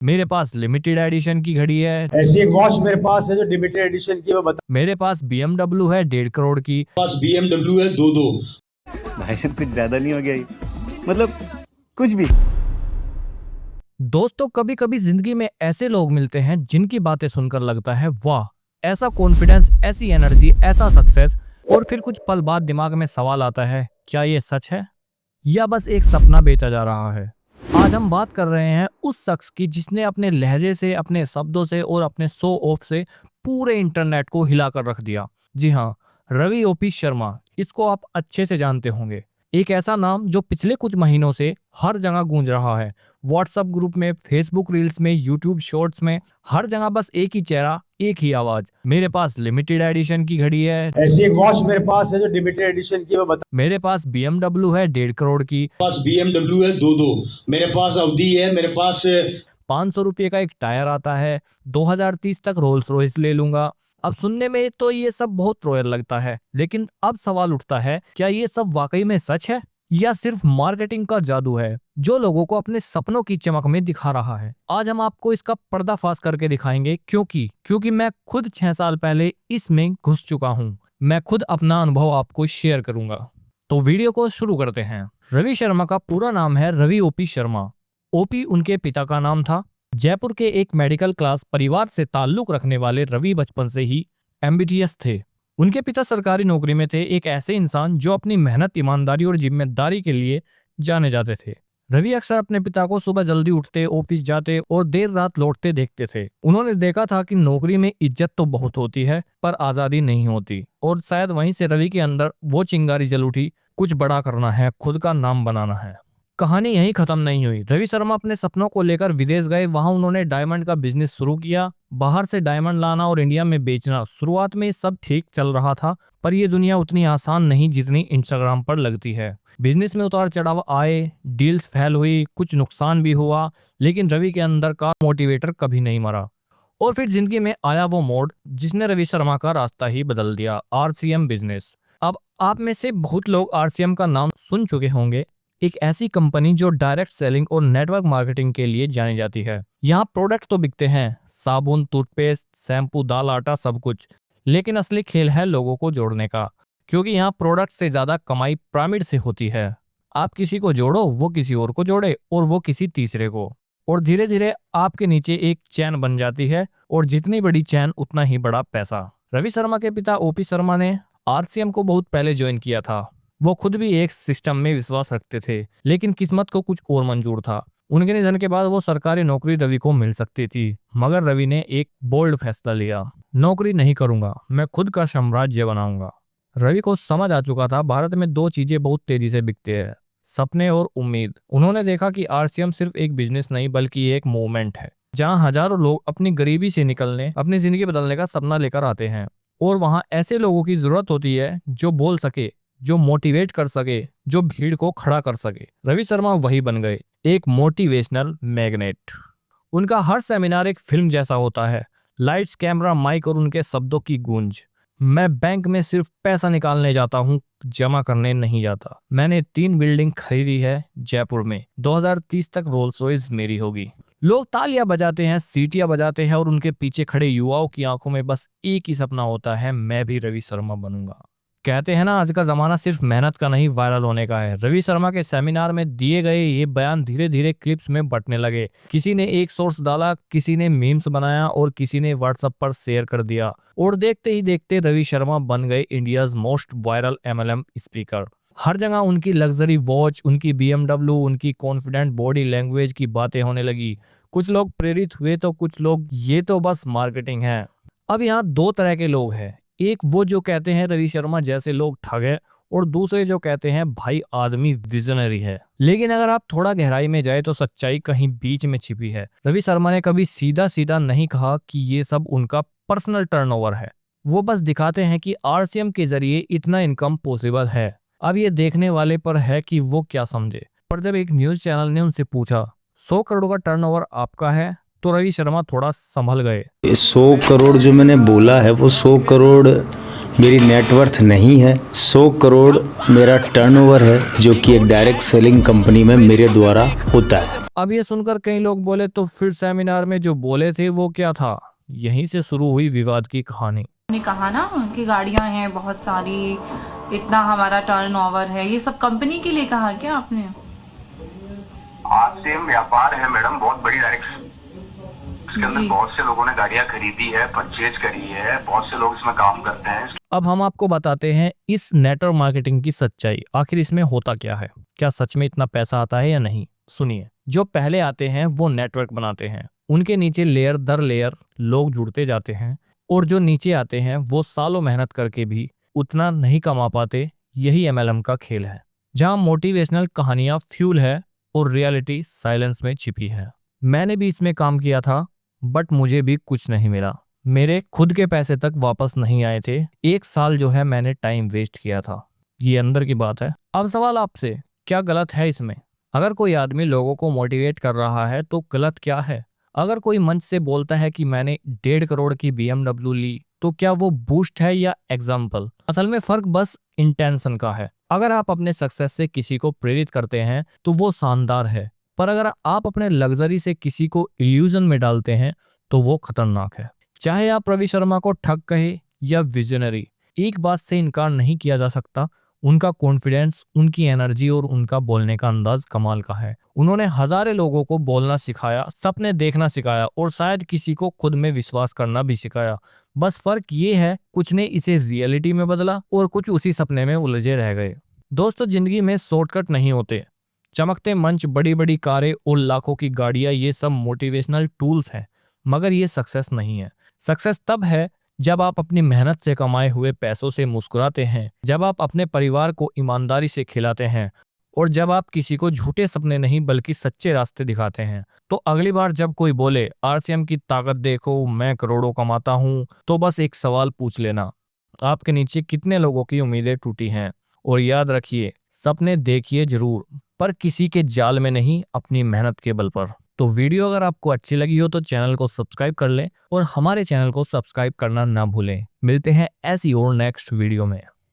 मेरे पास limited edition की घड़ी है। ऐसी एक वॉच मेरे पास है जो लिमिटेड एडिशन की, मैं बता। मेरे पास BMW है 1.5 करोड़ की। पास BMW है 2-2। भाई साहब कुछ ज्यादा नहीं हो गया ये? मतलब कुछ भी। दोस्तों, कभी कभी जिंदगी में ऐसे लोग मिलते हैं जिनकी बातें सुनकर लगता है वाह, ऐसा कॉन्फिडेंस, ऐसी एनर्जी, ऐसा सक्सेस। और फिर कुछ पल बाद दिमाग में सवाल आता है, क्या ये सच है या बस एक सपना बेचा जा रहा है। आज हम बात कर रहे हैं उस शख्स की जिसने अपने लहजे से, अपने शब्दों से और अपने शो ऑफ से पूरे इंटरनेट को हिलाकर रख दिया। जी हाँ, रवि ओपी शर्मा। इसको आप अच्छे से जानते होंगे। एक ऐसा नाम जो पिछले कुछ महीनों से हर जगह गूंज रहा है। व्हाट्सएप ग्रुप में, फेसबुक रील्स में, यूट्यूब शॉर्ट्स में, हर जगह बस एक ही चेहरा, एक ही आवाज। मेरे पास लिमिटेड एडिशन की घड़ी है। ऐसी एक वॉच मेरे पास है जो लिमिटेड एडिशन की, मैं बता। मेरे पास BMW है 1.5 करोड़ की। पास BMW है 2-2। मेरे पास अवधि है, मेरे पास 500 रुपये का एक टायर आता है। 2030 तक रोल्स रॉयस ले लूंगा। अब सुनने में तो ये सब बहुत रॉयल लगता है, लेकिन अब सवाल उठता है, क्या ये सब वाकई में सच है या सिर्फ मार्केटिंग का जादू है जो लोगों को अपने सपनों की चमक में दिखा रहा है। आज हम आपको इसका पर्दाफाश करके दिखाएंगे, क्योंकि मैं खुद 6 साल पहले इसमें घुस चुका हूँ। मैं खुद अपना अनुभव आपको शेयर करूंगा। तो वीडियो को शुरू करते हैं। रवि शर्मा का पूरा नाम है रवि ओपी शर्मा। ओपी उनके पिता का नाम था। जयपुर के एक मेडिकल क्लास परिवार से ताल्लुक रखने वाले रवि बचपन से ही एम्बिटियस थे। उनके पिता सरकारी नौकरी में थे, एक ऐसे इंसान जो अपनी मेहनत, ईमानदारी और जिम्मेदारी के लिए जाने जाते थे। रवि अक्सर अपने पिता को सुबह जल्दी उठते, ऑफिस जाते और देर रात लौटते देखते थे। उन्होंने देखा था कि नौकरी में इज्जत तो बहुत होती है पर आजादी नहीं होती, और शायद वहीं से रवि के अंदर वो चिंगारी जल उठी, कुछ बड़ा करना है, खुद का नाम बनाना है। कहानी यहीं खत्म नहीं हुई। रवि शर्मा अपने सपनों को लेकर विदेश गए। वहां उन्होंने डायमंड का बिजनेस शुरू किया। बाहर से डायमंड लाना और इंडिया में बेचना। शुरुआत में सब ठीक चल रहा था, पर यह दुनिया उतनी आसान नहीं जितनी इंस्टाग्राम पर लगती है। बिजनेस में उतार चढ़ाव आए, डील्स फेल हुई, कुछ नुकसान भी हुआ, लेकिन रवि के अंदर का मोटिवेटर कभी नहीं मरा। और फिर जिंदगी में आया वो मोड़ जिसने रवि शर्मा का रास्ता ही बदल दिया, RCM बिजनेस। अब आप में से बहुत लोग RCM का नाम सुन चुके होंगे। एक ऐसी कंपनी जो डायरेक्ट सेलिंग और नेटवर्क मार्केटिंग के लिए जानी जाती है। यहाँ प्रोडक्ट तो बिकते हैं, साबुन, टूथपेस्ट, शैम्पू, दाल, आटा, सब कुछ, लेकिन असली खेल है लोगों को जोड़ने का। क्योंकि यहाँ प्रोडक्ट से ज्यादा कमाई पिरामिड से होती है। आप किसी को जोड़ो, वो किसी और को जोड़े, और वो किसी तीसरे को, और धीरे धीरे आपके नीचे एक चैन बन जाती है, और जितनी बड़ी चैन उतना ही बड़ा पैसा। रवि शर्मा के पिता ओपी शर्मा ने RCM को बहुत पहले ज्वाइन किया था। वो खुद भी एक सिस्टम में विश्वास रखते थे, लेकिन किस्मत को कुछ और मंजूर था। उनके निधन के बाद वो सरकारी नौकरी रवि को मिल सकती थी, मगर रवि ने एक बोल्ड फैसला लिया। नौकरी नहीं करूंगा, मैं खुद का साम्राज्य बनाऊंगा। रवि को समझ आ चुका था भारत में दो चीजें बहुत तेजी से बिकते हैं, सपने और उम्मीद। उन्होंने देखा कि RCM सिर्फ एक बिजनेस नहीं बल्कि एक मूवमेंट है, जहाँ हजारों लोग अपनी गरीबी से निकलने, अपनी जिंदगी बदलने का सपना लेकर आते हैं। और वहाँ ऐसे लोगों की जरूरत होती है जो बोल सके, जो मोटिवेट कर सके, जो भीड़ को खड़ा कर सके। रवि शर्मा वही बन गए, एक मोटिवेशनल मैग्नेट। उनका हर सेमिनार एक फिल्म जैसा होता है। लाइट्स, कैमरा, माइक और उनके शब्दों की गूंज। मैं बैंक में सिर्फ पैसा निकालने जाता हूँ, जमा करने नहीं जाता। मैंने 3 बिल्डिंग खरीदी है जयपुर में। 2030 तक रोल्स रॉयस मेरी होगी। लोग तालियां बजाते हैं, सीटियां बजाते हैं, और उनके पीछे खड़े युवाओं की आंखों में बस एक ही सपना होता है, मैं भी रवि शर्मा बनूंगा। कहते हैं ना, आज का जमाना सिर्फ मेहनत का नहीं, वायरल होने का है। रवि शर्मा के सेमिनार में दिए गए ये बयान धीरे धीरे क्लिप्स में बंटने लगे। किसी ने एक सोर्स डाला, किसी ने मीम्स बनाया, और किसी ने व्हाट्सएप पर शेयर कर दिया। और देखते ही देखते रवि शर्मा बन गए India's most viral MLM speaker. हर जगह उनकी लग्जरी वॉच, उनकी BMW, उनकी कॉन्फिडेंट बॉडी लैंग्वेज की बातें होने लगी। कुछ लोग प्रेरित हुए तो कुछ लोग ये तो बस मार्केटिंग है। अब यहाँ 2 तरह के लोग हैं, एक वो जो कहते हैं रवि शर्मा जैसे लोग ठग है, और दूसरे जो कहते हैं भाई आदमी विजनरी है। लेकिन अगर आप थोड़ा गहराई में जाए तो सच्चाई कहीं बीच में छिपी है। रवि शर्मा ने कभी सीधा सीधा नहीं कहा कि ये सब उनका पर्सनल टर्नओवर है। वो बस दिखाते हैं कि RCM के जरिए इतना इनकम पॉसिबल है। अब ये देखने वाले पर है कि वो क्या समझे। पर जब एक न्यूज चैनल ने उनसे पूछा 100 करोड़ का टर्नओवर आपका है, तो रवि शर्मा थोड़ा संभल गए। 100 करोड़ जो मैंने बोला है वो 100 करोड़ मेरी नेटवर्थ नहीं है। 100 करोड़ मेरा टर्नओवर है, जो कि एक डायरेक्ट सेलिंग कंपनी में मेरे द्वारा होता है। अब ये सुनकर कई लोग बोले तो फिर सेमिनार में जो बोले थे वो क्या था? यहीं से शुरू हुई विवाद की कहानी। ने कहा ना कि गाड़ियां हैं बहुत सारी, इतना हमारा टर्नओवर है, ये सब कंपनी के लिए कहा क्या आपने? आज सेम व्यापार है मैडम, बहुत बड़ी डायरेक्ट, इसके अंदर जी। बहुत से लोगों ने गाड़ियां खरीदी है, परचेज करी है, बहुत से लोग इसमें काम करते हैं। अब हम आपको बताते हैं इस नेटवर्क मार्केटिंग की सच्चाई। आखिर इसमें होता क्या है, क्या सच में इतना पैसा आता है या नहीं? सुनिए, जो पहले आते हैं वो नेटवर्क बनाते हैं, उनके नीचे लेयर दर लेयर लोग जुड़ते जाते हैं, और जो नीचे आते हैं वो सालों मेहनत करके भी उतना नहीं कमा पाते। यही MLM का खेल है, जहां मोटिवेशनल कहानियां फ्यूल है और रियलिटी साइलेंस में छिपी है। मैंने भी इसमें काम किया था, बट मुझे भी कुछ नहीं मिला। मेरे खुद के पैसे तक वापस नहीं आए थे। 1 साल जो है मैंने टाइम वेस्ट किया था। ये अंदर की बात है। अब सवाल आपसे, क्या गलत है इसमें? अगर कोई आदमी लोगों को मोटिवेट कर रहा है तो गलत क्या है? अगर कोई मंच से बोलता है कि मैंने 1.5 करोड़ की BMW ली, तो क्या वो बूस्ट है या एग्जाम्पल? असल में फर्क बस इंटेंशन का है। अगर आप अपने सक्सेस से किसी को प्रेरित करते हैं तो वो शानदार है, पर अगर आप अपने लग्जरी से किसी को इल्यूजन में डालते हैं तो वो खतरनाक है। चाहे आप रवि शर्मा को ठग कहे या विजनरी, एक बात से इनकार नहीं किया जा सकता, उनका कॉन्फिडेंस, उनकी एनर्जी और उनका बोलने का अंदाज कमाल का है। उन्होंने हजारों लोगों को बोलना सिखाया, सपने देखना सिखाया और शायद किसी को खुद में विश्वास करना भी सिखाया। बस फर्क ये है, कुछ ने इसे रियलिटी में बदला और कुछ उसी सपने में उलझे रह गए। दोस्तों, जिंदगी में शॉर्टकट नहीं होते। चमकते मंच, बड़ी बड़ी कारें और लाखों की गाड़ियां, ये सब मोटिवेशनल टूल्स हैं, मगर ये सक्सेस नहीं है। सक्सेस तब है जब आप अपनी मेहनत से कमाए हुए पैसों से मुस्कुराते हैं, जब आप अपने परिवार को ईमानदारी से खिलाते हैं, और जब आप किसी को झूठे सपने नहीं बल्कि सच्चे रास्ते दिखाते हैं। तो अगली बार जब कोई बोले RCM की ताकत देखो, मैं करोड़ों कमाता हूं, तो बस एक सवाल पूछ लेना, आपके नीचे कितने लोगों की उम्मीदें टूटी हैं? और याद रखिए, सपने देखिए जरूर, पर किसी के जाल में नहीं, अपनी मेहनत के बल पर। तो वीडियो अगर आपको अच्छी लगी हो तो चैनल को सब्सक्राइब कर लें और हमारे चैनल को सब्सक्राइब करना ना भूलें। मिलते हैं ऐसी और नेक्स्ट वीडियो में।